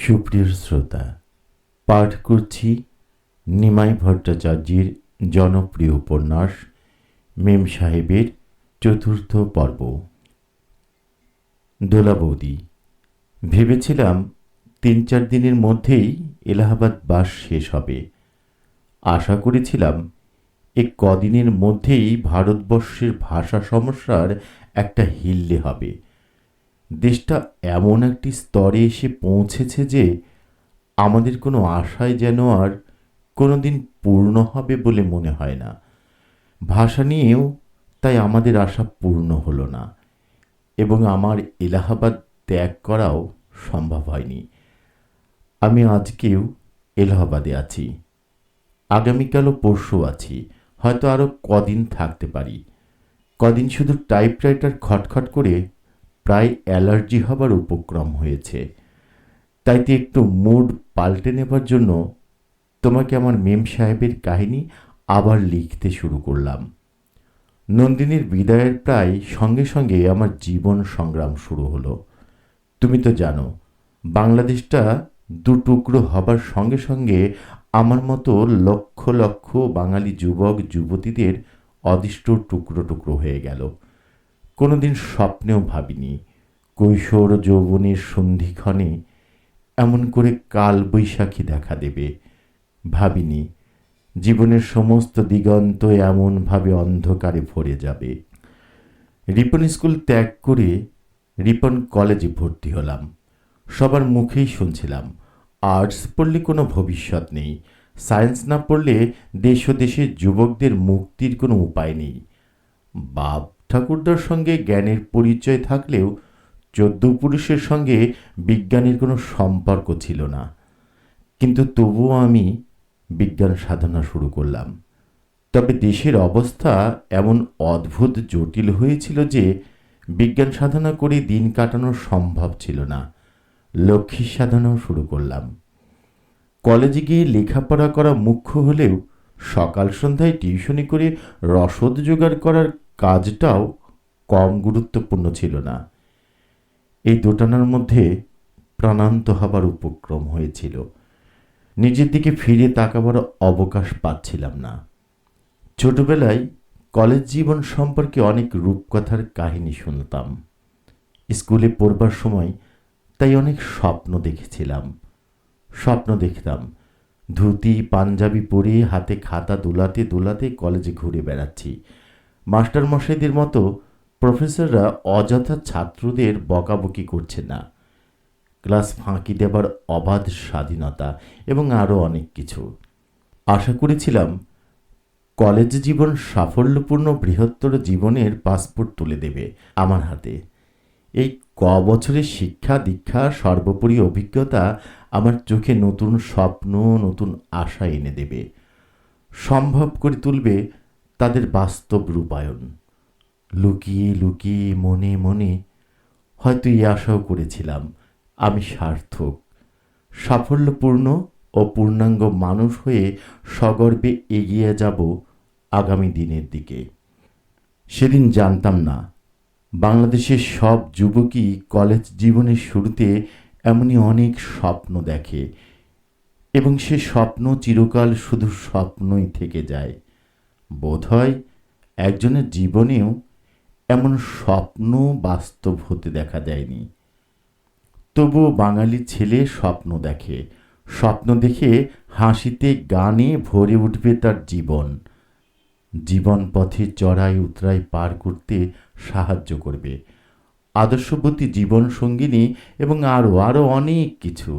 সুপ্রিয় শ্রোতা, পাঠ করছি নিমাই ভট্টাচার্যের জনপ্রিয় উপন্যাস মেম সাহেবের চতুর্থ পর্ব। দোলা বৌদি। ভেবেছিলাম ৩-৪ দিনের মধ্যেই এলাহাবাদ বাস শেষ হবে। আশা করেছিলাম কদিনের মধ্যেই ভারতবর্ষের ভাষা সমস্যার একটা হিল্লে হবে। দেশটা এমন একটি স্তরে এসে পৌঁছেছে যে আমাদের কোনো আশায় যেন আর কোনো দিন পূর্ণ হবে বলে মনে হয় না। ভাষা নিয়েও তাই আমাদের আশা পূর্ণ হলো না, এবং আমার এলাহাবাদ ত্যাগ করাও সম্ভব হয়নি। আমি আজকেও এলাহাবাদে আছি, আগামীকালও পরশু আছি, হয়তো আরও কদিন থাকতে পারি। কদিন শুধু টাইপরাইটার খটখট করে প্রায় অ্যালার্জি হবার উপক্রম হয়েছে। তাইতে একটু মুড পাল্টে নেবার জন্য তোমাকে আমার মেম সাহেবের কাহিনী আবার লিখতে শুরু করলাম। নন্দিনীর বিদায়ের প্রায় সঙ্গে সঙ্গে আমার জীবন সংগ্রাম শুরু হলো। তুমি তো জানো, বাংলাদেশটা দুটুকরো হবার সঙ্গে সঙ্গে আমার মতো লক্ষ লক্ষ বাঙালি যুবক যুবতীদের অদিষ্ট টুকরো টুকরো হয়ে গেল। কোনোদিন স্বপ্নেও ভাবিনি কৈশোর যৌবনের সন্ধিক্ষণে এমন করে কাল বৈশাখী দেখা দেবে। ভাবিনি জীবনের সমস্ত দিগন্ত এমনভাবে অন্ধকারে ভরে যাবে। রিপন স্কুল ত্যাগ করে রিপন কলেজে ভর্তি হলাম। সবার মুখেই শুনছিলাম আর্টস পড়লে কোনো ভবিষ্যৎ নেই, সায়েন্স না পড়লে দেশ ও দেশের যুবকদের মুক্তির কোনো উপায় নেই। বাপ ঠাকুরদার সঙ্গে জ্ঞানের পরিচয় থাকলেও 14 পুরুষের সঙ্গে বিজ্ঞানের কোনো সম্পর্ক ছিল না। কিন্তু তবুও আমি বিজ্ঞান সাধনা শুরু করলাম। তবে দেশের অবস্থা এমন অদ্ভুত জটিল হয়েছিল যে বিজ্ঞান সাধনা করে দিন কাটানো সম্ভব ছিল না। লক্ষ্মীর সাধনাও শুরু করলাম। কলেজে গিয়ে লেখাপড়া করা মুখ্য হলেও সকাল সন্ধ্যায় টিউশনি করে রসদ জোগাড় করার কাজটাও কম গুরুত্বপূর্ণ ছিল না। এই দোটানার মধ্যে প্রাণান্ত হবার উপক্রম হয়েছিল। নিজের দিকে ফিরে তাকাবার অবকাশ পাচ্ছিলাম না। ছোটবেলায় কলেজ জীবন সম্পর্কে অনেক রূপকথার কাহিনী শুনতাম। স্কুলে পড়বার সময় তাই অনেক স্বপ্ন দেখতাম ধুতি পাঞ্জাবি পরে হাতে খাতা দোলাতে দোলাতে কলেজে ঘুরে বেড়াচ্ছি। মাস্টারমশাইদের মতো প্রফেসররা অযথা ছাত্রদের বকাবকি করছে না, ক্লাস ফাঁকি দেবার অবাধ স্বাধীনতা এবং আরও অনেক কিছু। আশা করেছিলাম কলেজ জীবন সাফল্যপূর্ণ বৃহত্তর জীবনের পাসপোর্ট তুলে দেবে আমার হাতে। এই বছরের শিক্ষা দীক্ষা সর্বোপরি অভিজ্ঞতা আমার চোখে নতুন স্বপ্ন নতুন আশা এনে দেবে, সম্ভব করে তুলবে তাদের বাস্তব রূপায়ণ। লুকিয়ে লুকিয়ে মনে মনে হয়তো এই আশাও করেছিলাম আমি সার্থক, সাফল্যপূর্ণ ও পূর্ণাঙ্গ মানুষ হয়ে সগর্বে এগিয়ে যাব আগামী দিনের দিকে। সেদিন জানতাম না বাংলাদেশের সব যুবকই কলেজ জীবনের শুরুতে এমনই অনেক স্বপ্ন দেখে, এবং সে স্বপ্ন চিরকাল শুধু স্বপ্নই থেকে যায়। বোধহয় একজনের জীবনেও এমন স্বপ্ন বাস্তব হতে দেখা যায়নি। তবুও বাঙালি ছেলে স্বপ্ন দেখে, স্বপ্ন দেখে হাসিতে গানে ভরে উঠবে তার জীবন পথে চড়াই উতরাই পার করতে সাহায্য করবে, আদর্শবতী জীবন সঙ্গিনী এবং আরও অনেক কিছু।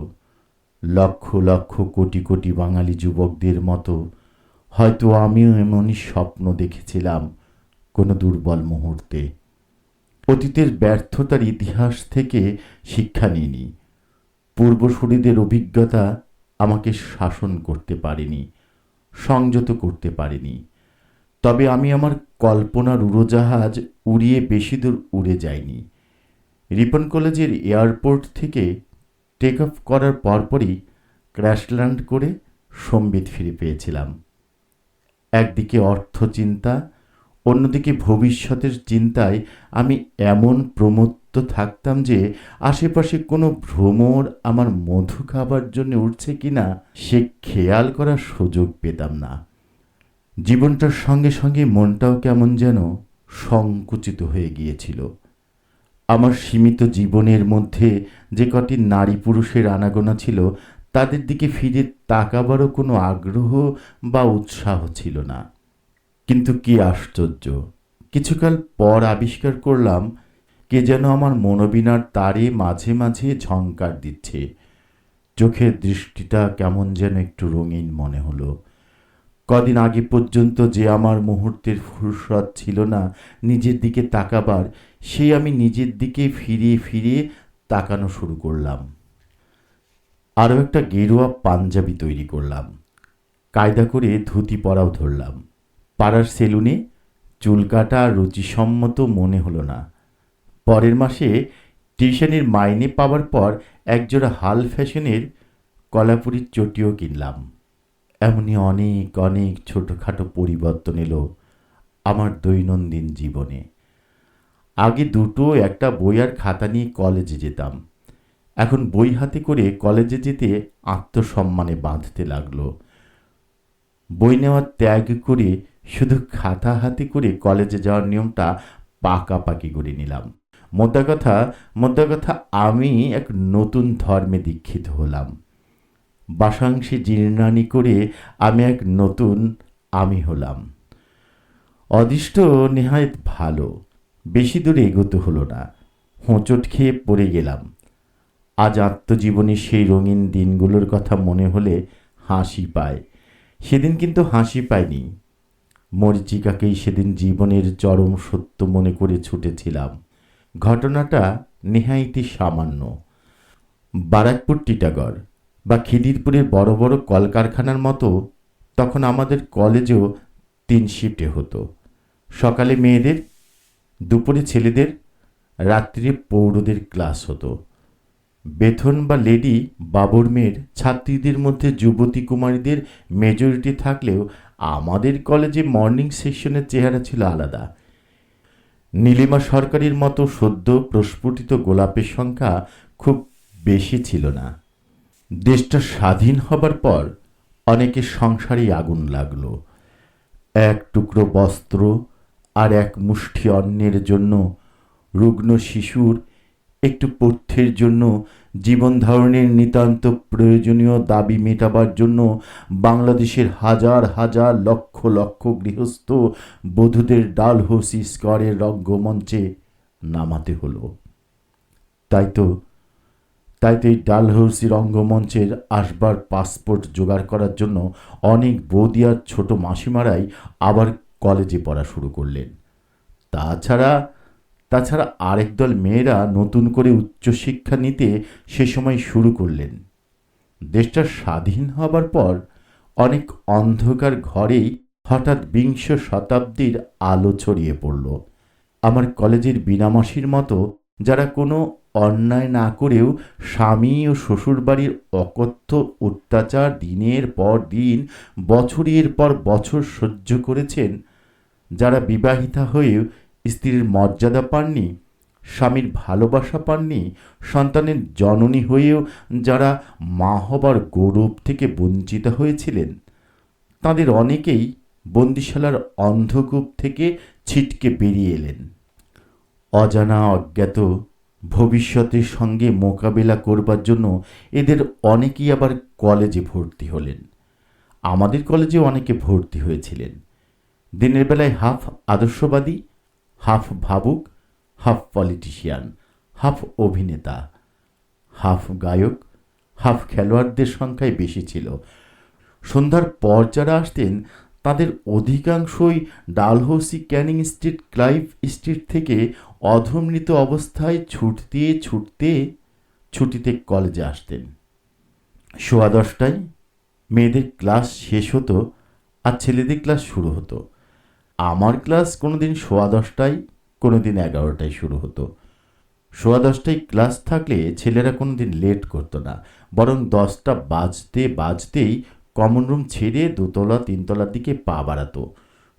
লক্ষ লক্ষ কোটি কোটি বাঙালি যুবকদের মতো হয়তো আমিও এমনই স্বপ্ন দেখেছিলাম কোনো দুর্বল মুহূর্তে। অতীতের ব্যর্থতার ইতিহাস থেকে শিক্ষা নিইনি। পূর্বসূরীদের অভিজ্ঞতা আমাকে শাসন করতে পারেনি, সংযত করতে পারেনি। তবে আমি আমার কল্পনার উড়োজাহাজ উড়িয়ে বেশি দূর উড়ে যাইনি। রিপন কলেজের এয়ারপোর্ট থেকে টেক অফ করার পরপরই ক্র্যাশল্যান্ড করে সম্বিত ফিরে পেয়েছিলাম। একদিকে অর্থ চিন্তা, অন্যদিকে ভবিষ্যতের চিন্তায় আমি এমন প্রমত্ত ব্যস্ত থাকতাম যে আশেপাশে কোনো ভ্রমর আমার মধু খাবার জন্য উঠছে কিনা সে খেয়াল করার সুযোগ পেতাম না। জীবনটার সঙ্গে সঙ্গে মনটাও কেমন যেন সংকুচিত হয়ে গিয়েছিল। আমার সীমিত জীবনের মধ্যে যে কটি নারী পুরুষের আনাগোনা ছিল তাদের দিকে ফিরে তাকাবারও কোনো আগ্রহ বা উৎসাহ ছিল না। কিন্তু কি আশ্চর্য, কিছুকাল পর আবিষ্কার করলাম কে যেন আমার মনোবীণার তারে মাঝে মাঝে ঝংকার দিচ্ছে। চোখের দৃষ্টিটা কেমন যেন একটু রঙিন মনে হলো। কদিন আগে পর্যন্ত যে আমার মুহূর্তের ফুরসত ছিল না নিজের দিকে তাকাবার, সেই আমি নিজের দিকে ফিরিয়ে ফিরিয়ে তাকানো শুরু করলাম। আরও একটা গেরুয়া পাঞ্জাবি তৈরি করলাম, কায়দা করে ধুতি পরাও ধরলাম। পাড়ার সেলুনে চুল কাটা রুচিসম্মত মনে হলো না। পরের মাসে টিউশনের মাইনে পাওয়ার পর একজোড়া হাল ফ্যাশনের কলাপুরীর চটিও কিনলাম। এমনি অনেক অনেক ছোটোখাটো পরিবর্তন এলো আমার দৈনন্দিন জীবনে। আগে দুটো একটা বই আর খাতা নিয়ে কলেজে যেতাম, এখন বই হাতে করে কলেজে যেতে আত্মসম্মানে বাঁধতে লাগলো। বই নেওয়ার ত্যাগ করে শুধু খাতা হাতে করে কলেজে যাওয়ার নিয়মটা পাকাপাকি করে নিলাম। মোদ্দা কথা আমি এক নতুন ধর্মে দীক্ষিত হলাম। বাসাংশে জীর্ণানি করে আমি এক নতুন আমি হলাম। অদিষ্ট নেহায়েত ভালো, বেশি দূরে এগোতে হলো না, হোঁচট খেয়ে পড়ে গেলাম। আজ আত্মজীবনের সেই রঙিন দিনগুলোর কথা মনে হলে হাসি পায়। সেদিন কিন্তু হাসি পায়নি, মরীচিকাকেই সেদিন জীবনের চরম সত্য মনে করে ছুটেছিলাম। ঘটনাটা নেহায়েতই সামান্য। বারাকপুর, টিটাগড় বা খিদিরপুরের বড় বড় কলকারখানার মতো তখন আমাদের কলেজেও 3 শিফটে হতো। সকালে মেয়েদের, দুপুরে ছেলেদের, রাত্রিরে প্রৌঢ়দের ক্লাস হতো। বেথন বা লেডি বাবুর মেয়ের ছাত্রীদের মধ্যে যুবতী কুমারীদের মেজরিটি থাকলেও আমাদের কলেজে মর্নিং সেকশনের চেহারা ছিল আলাদা। নীলিমা সরকারের মতো সদ্য প্রস্ফুটিত গোলাপের সংখ্যা খুব বেশি ছিল না। দেশটা স্বাধীন হবার পর অনেকের সংসারেই আগুন লাগলো। এক টুকরো বস্ত্র আর এক মুষ্টি অন্নের জন্য, রুগ্ন শিশুর একটু পথ্যের জন্য, জীবন ধারণের নিতান্ত প্রয়োজনীয় দাবি মেটাবার জন্য বাংলাদেশের হাজার হাজার লক্ষ লক্ষ গৃহস্থ বধূদের ডালহৌসি স্কোয়ারের রঙ্গমঞ্চে নামাতে হলো। তাই তো এই ডালহৌসি রঙ্গমঞ্চের আসবার পাসপোর্ট জোগাড় করার জন্য অনেক বৌদি আর ছোট মাসিমারাই আবার কলেজে পড়া শুরু করলেন। তাছাড়া আরেক দল মেয়েরা নতুন করে উচ্চশিক্ষা নিতে সে সময় শুরু করলেন। দেশটা স্বাধীন হবার পর অনেক অন্ধকার ঘরেই হঠাৎ বিংশ শতাব্দীর আলো ছড়িয়ে পড়ল। আমার কলেজের বিনামাসির মতো যারা কোনো অন্যায় না করেও স্বামী ও শ্বশুরবাড়ির অকথ্য অত্যাচার দিনের পর দিন, বছরের পর বছর সহ্য করেছেন, যারা বিবাহিতা হয়েও স্ত্রীর মর্যাদা পাননি, স্বামীর ভালোবাসা পাননি, সন্তানের জননী হয়েও যারা মা হবার গৌরব থেকে বঞ্চিত হয়েছিলেন, তাদের অনেকেই বন্দিশালার অন্ধকূপ থেকে ছিটকে বেরিয়ে এলেন। অজানা অজ্ঞাত ভবিষ্যতের সঙ্গে মোকাবেলা করবার জন্য এদের অনেকেই আবার কলেজে ভর্তি হলেন। আমাদের কলেজে অনেকে ভর্তি হয়েছিলেন। দিনের বেলায় হাফ আদর্শবাদী, হাফ ভাবুক, হাফ পলিটিশিয়ান, হাফ অভিনেতা, হাফ গায়ক, হাফ খেলোয়াড়দের সংখ্যাই বেশি ছিল। সন্ধ্যার পর যারা আসতেন তাদের অধিকাংশই Dalhousie, Canning street, Clive street থেকে অধমৃত অবস্থায় ছুটিতে কলেজে আসতেন। 10:15 মেয়েদের ক্লাস শেষ হতো আর ছেলেদের ক্লাস শুরু হতো। আমার ক্লাস কোনোদিন 10:15, কোনোদিন 11টায় শুরু হতো। 10:15 ক্লাস থাকলে ছেলেরা কোনোদিন লেট করতো না, বরং 10টা বাজতেই কমন রুম ছেড়ে 2তলা 3তলার দিকে পা বাড়াতো।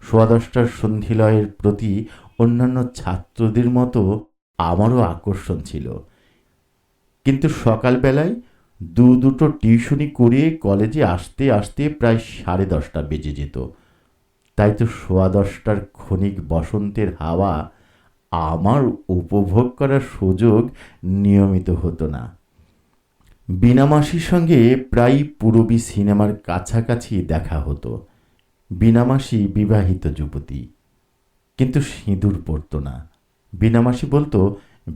10:15টার সন্ধিলয়ের প্রতি অন্যান্য ছাত্রদের মতো আমারও আকর্ষণ ছিল। কিন্তু সকালবেলায় দুটো টিউশনি করে কলেজে আসতে আসতে প্রায় 10:30 বেজে যেত। তাই তো 10:15টার ক্ষণিক বসন্তের হাওয়া আমার উপভোগ করার সুযোগ নিয়মিত হতো না। বীণা মাসির সঙ্গে প্রায় পূরবী সিনেমার কাছাকাছি দেখা হতো। বীণা মাসি বিবাহিত যুবতী, কিন্তু সিঁদুর পরত না। বীণা মাসি বলতো,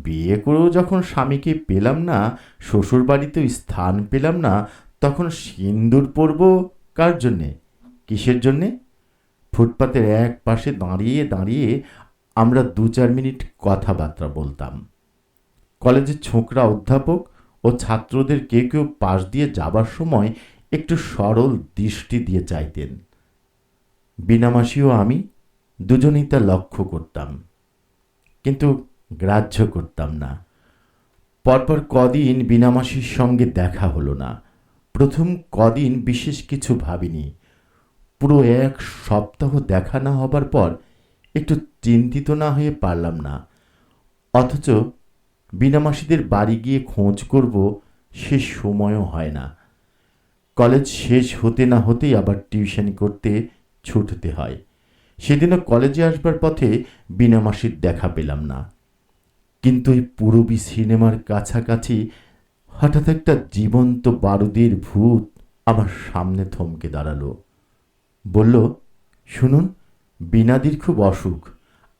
বিয়ে করেও যখন স্বামীকে পেলাম না, শ্বশুর বাড়িতেও স্থান পেলাম না, তখন সিঁদুর পরব কার জন্যে, কিসের জন্যে? ফুটপাতের এক পাশে দাঁড়িয়ে দাঁড়িয়ে আমরা 2-4 মিনিট কথাবার্তা বলতাম। কলেজের ছোকরা অধ্যাপক ও ছাত্রদের কেউ কেউ পাশ দিয়ে যাবার সময় একটু সরল দৃষ্টি দিয়ে চাইতেন। বীণা মাসি ও আমি দুজনেই তা লক্ষ্য করতাম, কিন্তু গ্রাহ্য করতাম না। পরপর কদিন বীণা মাসির সঙ্গে দেখা হলো না। প্রথম কদিন বিশেষ কিছু ভাবিনি। পুরো 1 সপ্তাহ দেখা না হবার পর একটু চিন্তিত না হয়ে পারলাম না। অথচ বীণা মাসিদের বাড়ি গিয়ে খোঁজ করব সে সময়ও হয় না। কলেজ শেষ হতে না হতেই আবার টিউশনি করতে ছুটতে হয়। সেদিনও কলেজে আসবার পথে বীণা মাসির দেখা পেলাম না। কিন্তু এই পূরবী সিনেমার কাছাকাছি হঠাৎ একটা জীবন্ত বারুদের ভূত আমার সামনে থমকে দাঁড়ালো। বলল, শুনুন, বীণাদির খুব অসুখ,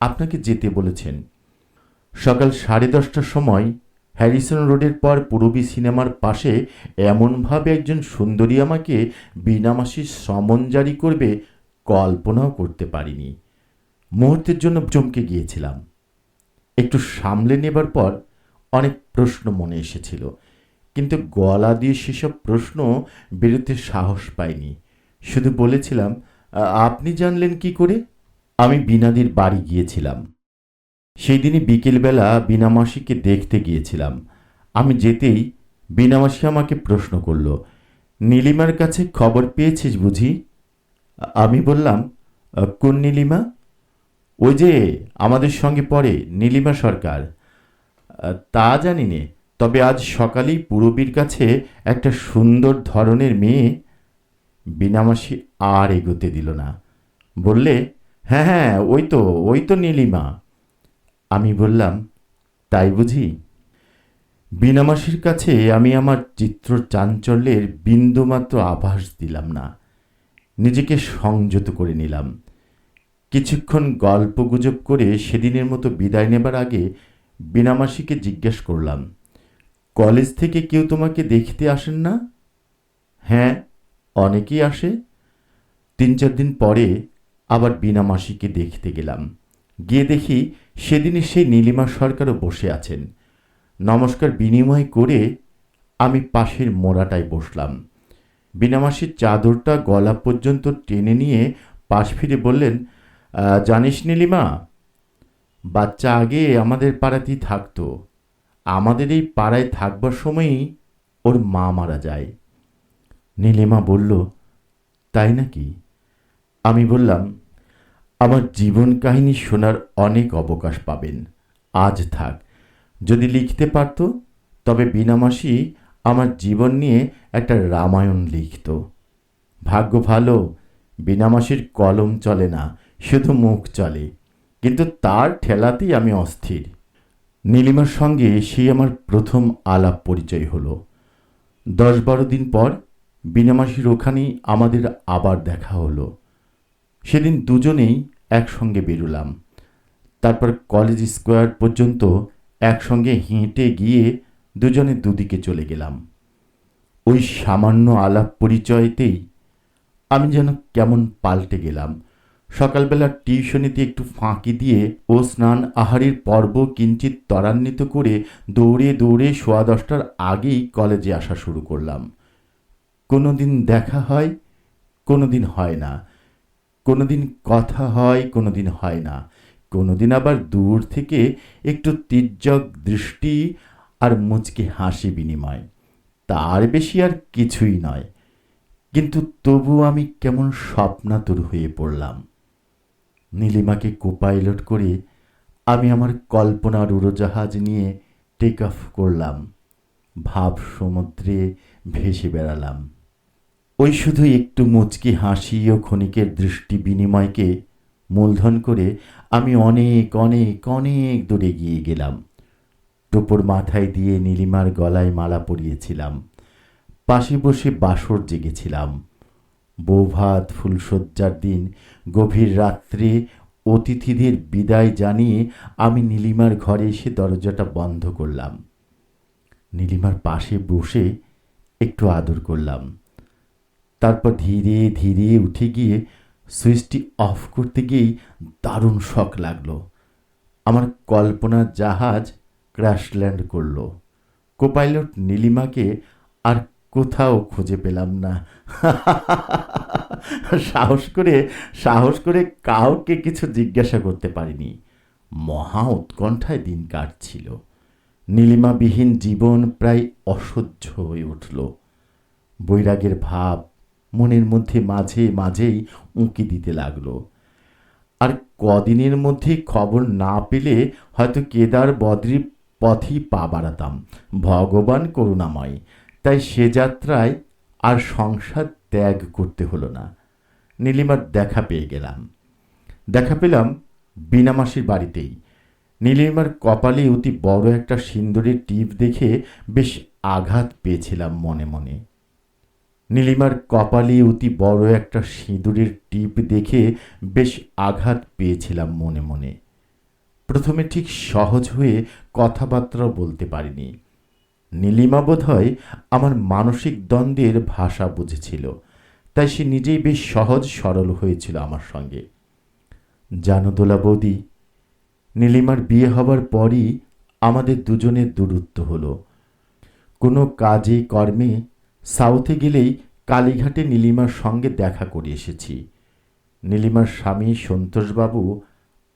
আপনাকে যেতে বলেছেন। সকাল 10:30টার সময় হ্যারিসন রোডের পর পূরবী সিনেমার পাশে এমনভাবে একজন সুন্দরী আমাকে বীণা মাসির সমন জারি করবে কল্পনাও করতে পারিনি। মুহূর্তের জন্য চমকে গিয়েছিলাম। একটু সামলে নেবার পর অনেক প্রশ্ন মনে এসেছিল, কিন্তু গলা দিয়ে সেসব প্রশ্ন বেরোতে সাহস পাইনি। শুধু বলেছিলাম, আপনি জানলেন কি করে? আমি বীণাদির বাড়ি গিয়েছিলাম। সেই দিনই বিকেলবেলা বীণা মাসিকে দেখতে গিয়েছিলাম। আমি যেতেই বীণা মাসি আমাকে প্রশ্ন করল, নীলিমার কাছে খবর পেয়েছিস বুঝি? আমি বললাম, কোন নীলিমা? ওই যে আমাদের সঙ্গে পড়ে, নীলিমা সরকার। তা জানি নে, তবে আজ সকালেই পূরবীর কাছে একটা সুন্দর ধরনের মেয়ে। বীণা মাসি আর এগোতে দিল না। বললে, হ্যাঁ হ্যাঁ, ওই তো নীলিমা। আমি বললাম, তাই বুঝি? বীণা মাসির কাছে আমি আমার চিত্র চাঞ্চল্যের বিন্দুমাত্র আভাস দিলাম না। নিজেকে সংযত করে নিলাম। কিছুক্ষণ গল্পগুজব করে সেদিনের মতো বিদায় নেবার আগে বীণা মাসিকে জিজ্ঞেস করলাম, কলেজ থেকে কেউ তোমাকে দেখতে আসেন না? হ্যাঁ, অনেকেই আসে। 3-4 দিন পরে আবার বীণা মাসিকে দেখতে গেলাম। গিয়ে দেখি সেদিনই সেই নীলিমা সরকারও বসে আছেন। নমস্কার বিনিময় করে আমি পাশের মোড়াটায় বসলাম। বীণা মাসির চাদরটা গলা পর্যন্ত টেনে নিয়ে পাশ ফিরে বললেন, জানিস নীলিমা, বাচ্চা আগে আমাদের পাড়াতেই থাকতো। আমাদের এই পাড়ায় থাকবার সময়ই ওর মা মারা যায়। নীলিমা বলল, তাই নাকি? আমি বললাম, আমার জীবন কাহিনী শোনার অনেক অবকাশ পাবেন, আজ থাক। যদি লিখতে পারত তবে বীণা মাসি আমার জীবন নিয়ে একটা রামায়ণ লিখত। ভাগ্য ভালো, বীণা মাসির কলম চলে না, শুধু মুখ চলে, কিন্তু তার ঠেলাতেই আমি অস্থির। নীলিমার সঙ্গে সেই আমার প্রথম আলাপ পরিচয় হলো। 10-12 দিন পর বীণা মাসির ওখানেই আমাদের আবার দেখা হলো। সেদিন দুজনেই একসঙ্গে বেরোলাম। তারপর কলেজ স্কোয়ার পর্যন্ত একসঙ্গে হেঁটে গিয়ে দুজনে দুদিকে চলে গেলাম। ওই সামান্য আলাপ পরিচয়তেই আমি যেন কেমন পাল্টে গেলাম। সকালবেলা টিউশনিতে একটু ফাঁকি দিয়ে ও স্নান আহারের পর্ব কিঞ্চিৎ ত্বরান্বিত করে দৌড়ে দৌড়ে 10:15টার আগেই কলেজে আসা শুরু করলাম। কোনো দিন দেখা হয়, কোনো দিন হয় না। কোনো দিন কথা হয়, কোনো দিন হয় না। কোনো দিন আবার দূর থেকে একটু তির্যক দৃষ্টি আর মুচকি হাসি বিনিময়, তার বেশি আর কিছুই নয়। কিন্তু তবু আমি কেমন স্বপ্নাতুর হয়ে পড়লাম। নীলিমাকে কোপাইলট করে আমি আমার কল্পনার উড়োজাহাজ নিয়ে টেক অফ করলাম, ভাব সমুদ্রে ভেসে বেড়ালাম। ওই শুধু একটু মুচকি হাসি ও ক্ষণিকের দৃষ্টি বিনিময়কে মূলধন করে আমি অনেক অনেক অনেক দূরে গিয়ে গেলাম। টোপর মাথায় দিয়ে নীলিমার গলায় মালা পরিয়েছিলাম, পাশে বসে বাসর জেগেছিলাম। বৌভাত ফুলশয্যার দিন গভীর রাত্রে অতিথিদের বিদায় জানিয়ে আমি নীলিমার ঘরে এসে দরজাটা বন্ধ করলাম। নীলিমার পাশে বসে একটু আদর করলাম। তারপর ধীরে ধীরে উঠে গিয়ে সুইচটি অফ করতে গিয়েই দারুণ শক লাগলো। আমার কল্পনার জাহাজ ক্র্যাশ ল্যান্ড করল। কোপাইলট নীলিমাকে আর কোথাও খুঁজে পেলাম না। সাহস করে কাউকে কিছু জিজ্ঞাসা করতে পারিনি। মহা উৎকণ্ঠায় দিন কাটছিল। নীলিমাবিহীন জীবন প্রায় অসহ্য হয়ে উঠল। বৈরাগের ভাব মনের মধ্যে মাঝে মাঝেই উঁকি দিতে লাগলো। আর কদিনের মধ্যে খবর না পেলে হয়তো কেদার বদ্রী পথেই পা বাড়াতাম। ভগবান করুণাময়, তাই সে যাত্রায় আর সংসার ত্যাগ করতে হলো না। নীলিমার দেখা পেয়ে গেলাম। দেখা পেলাম বিনামাসির বাড়িতেই। নীলিমার কপালে অতি বড় একটা সিন্দুরের টিপ দেখে বেশ আঘাত পেয়েছিলাম মনে মনে। নীলিমার কপালে অতি বড় একটা সিঁদুরের টিপ দেখে বেশ আঘাত পেয়েছিলাম মনে মনে। প্রথমে ঠিক সহজ হয়ে কথাবার্তাও বলতে পারিনি। নীলিমা বোধহয় আমার মানসিক দ্বন্দ্বের ভাষা বুঝেছিল, তাই সে নিজেই বেশ সহজ সরল হয়েছিল আমার সঙ্গে। জানো দোলা বৌদি, নীলিমার বিয়ে হবার পরই আমাদের দুজনের দূরত্ব হলো। কোনো কাজে কর্মে সাউথে গেলেই কালীঘাটে নীলিমার সঙ্গে দেখা করে এসেছি। নীলিমার স্বামী সন্তোষবাবু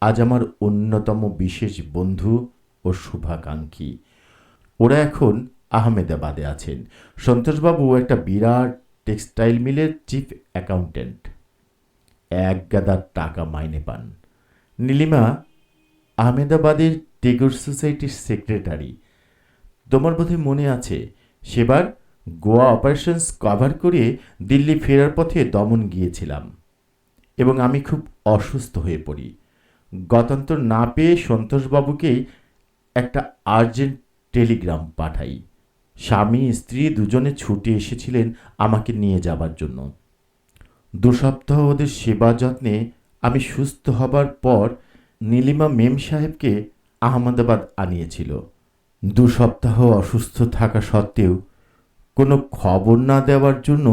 আজ আমার অন্যতম বিশেষ বন্ধু ও শুভাকাঙ্ক্ষী। ওরা এখন আহমেদাবাদে আছেন। সন্তোষবাবু একটা বিরাট টেক্সটাইল মিলের চিফ অ্যাকাউন্টেন্ট, এক গাদার টাকা মাইনে পান। নীলিমা আহমেদাবাদের টেগোর সোসাইটির সেক্রেটারি। তোমার বোধহয় মনে আছে, সেবার গোয়া অপারেশনস কভার করে দিল্লি ফেরার পথে দমন গিয়েছিলাম এবং আমি খুব অসুস্থ হয়ে পড়ি। গত্যন্তর না পেয়ে সন্তোষবাবুকেই একটা আর্জেন্ট টেলিগ্রাম পাঠাই। স্বামী স্ত্রী দুজনে ছুটে এসেছিলেন আমাকে নিয়ে যাবার জন্য। 2 সপ্তাহ ওদের সেবা যত্নে আমি সুস্থ হবার পর নীলিমা মেম সাহেবকে আহমেদাবাদ আনিয়েছিল। 2 সপ্তাহ অসুস্থ থাকা সত্ত্বেও কোনো খবর না দেওয়ার জন্য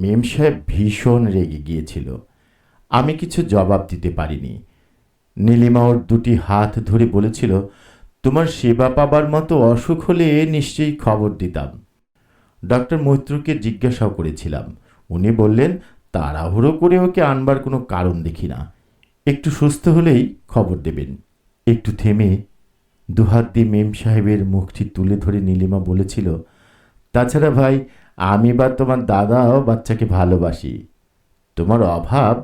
মেম সাহেব ভীষণ রেগে গিয়েছিল। আমি কিছু জবাব দিতে পারিনি। নীলিমা ওর 2টি হাত ধরে বলেছিল, তোমার সেবা পাবার মতো অসুখ হলে নিশ্চয়ই খবর দিতাম। ডক্টর মৈত্রকে জিজ্ঞাসাও করেছিলাম। উনি বললেন, তাড়াহুড়ো করে ওকে আনবার কোনো কারণ দেখি না, একটু সুস্থ হলেই খবর দেবেন। একটু থেমে দুহাত দিয়ে মেম সাহেবের মুখটি তুলে ধরে নীলিমা বলেছিল, তাছাড়া ভাই, আমি বা তোমার দাদাও বাচ্চাকে ভালোবাসি। তোমার অভাব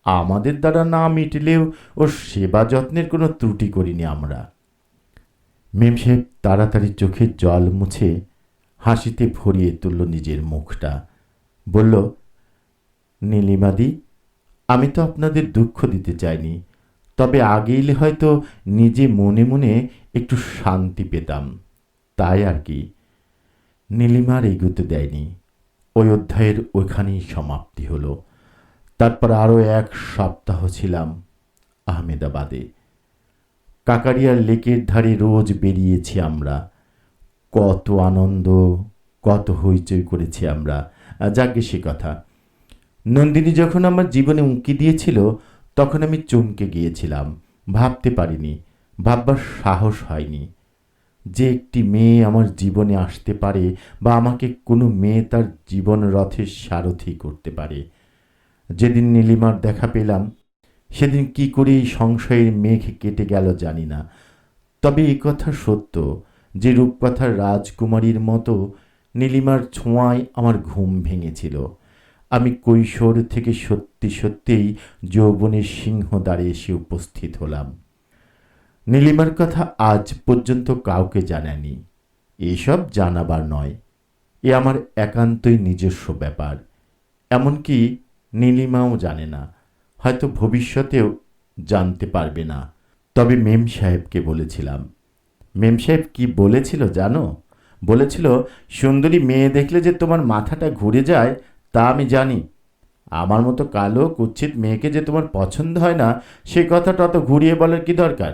আমাদের দ্বারা না মিটলেও ওর সেবা যত্নের কোনো ত্রুটি করিনি আমরা। মেম সাহেব তাড়াতাড়ি চোখের জল মুছে হাসিতে ভরিয়ে তুলল নিজের মুখটা। বলল, নীলিমাদি, আমি তো আপনাদের দুঃখ দিতে চাইনি, তবে আগে এলে হয়তো নিজে মনে মনে একটু শান্তি পেতাম, তাই আর কি। নীলিমার এগোতে দেয়নি। ওই অধ্যায়ের ওইখানেই সমাপ্তি হলো। তারপর আরও 1 সপ্তাহ ছিলাম আহমেদাবাদে। কাকারিয়ার লেকের ধারে রোজ বেরিয়েছি আমরা। কত আনন্দ, কত হইচই করেছি আমরা। যাজ্ঞে সে কথা। নন্দিনী যখন আমার জীবনে উঁকি দিয়েছিল তখন আমি চমকে গিয়েছিলাম। ভাবতে পারিনি, ভাববার সাহস হয়নি যে একটি মেয়ে আমার জীবনে আসতে পারে বা আমাকে কোনো মেয়ে তার জীবন রথের সারথি করতে পারে। যেদিন নীলিমার দেখা পেলাম সেদিন কি করে এই সংশয়ের মেঘ কেটে গেল জানি না। তবে এই কথা সত্য যে রূপকথার রাজকুমারীর মতো নীলিমার ছোঁয়ায় আমার ঘুম ভেঙেছিল। আমি কৈশোর থেকে সত্যি সত্যিই যৌবনের সিংহ দ্বারে এসে উপস্থিত হলাম। নীলিমার কথা আজ পর্যন্ত কাউকে জানায়নি। এসব জানাবার নয়, এ আমার একান্তই নিজস্ব ব্যাপার। এমনকি নীলিমাও জানে না, হয়তো ভবিষ্যতেও জানতে পারবে না। তবে মেম সাহেবকে বলেছিলাম। মেম সাহেব কি বলেছিল জানো? বলেছিল, সুন্দরী মেয়ে দেখলে যে তোমার মাথাটা ঘুরে যায় তা আমি জানি। আমার মতো কালো কুৎসিত মেয়েকে যে তোমার পছন্দ হয় না সে কথাটা অত ঘুরিয়ে বলার কি দরকার?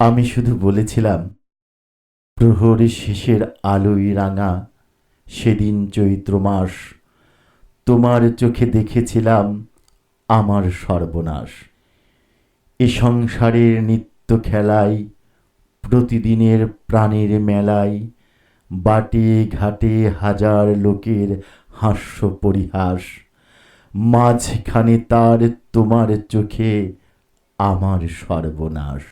আমি শুধু বলেছিলাম, প্রহরের শেষের আলোয় রাঙা সেদিন চৈত্র মাস, তোমার চোখে দেখেছিলাম আমার সর্বনাশ। এ সংসারের নিত্য খেলায়, প্রতিদিনের প্রাণের মেলায়, বাটে ঘাটে হাজার লোকের হাস্য পরিহাস, মাঝখানে তার তোমার চোখে আমার সর্বনাশ।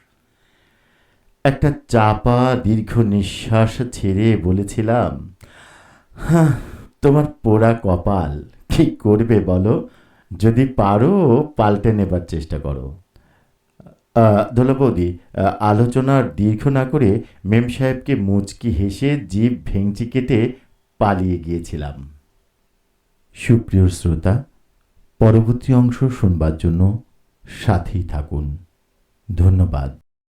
একটা চাপা দীর্ঘ নিঃশ্বাস ছেড়ে বলেছিলাম, হ্যাঁ, তোমার পোড়া কপাল, কি করবে বলো? যদি পারো পাল্টে নেবার চেষ্টা করো। দোলা বৌদি, আলোচনার দীর্ঘ না করে মেম সাহেবকে মুচকি হেসে জিভ ভেঙচি কেটে পালিয়ে গিয়েছিলাম। সুপ্রিয় শ্রোতা, পরবর্তী অংশ শুনবার জন্য সাথেই থাকুন। ধন্যবাদ।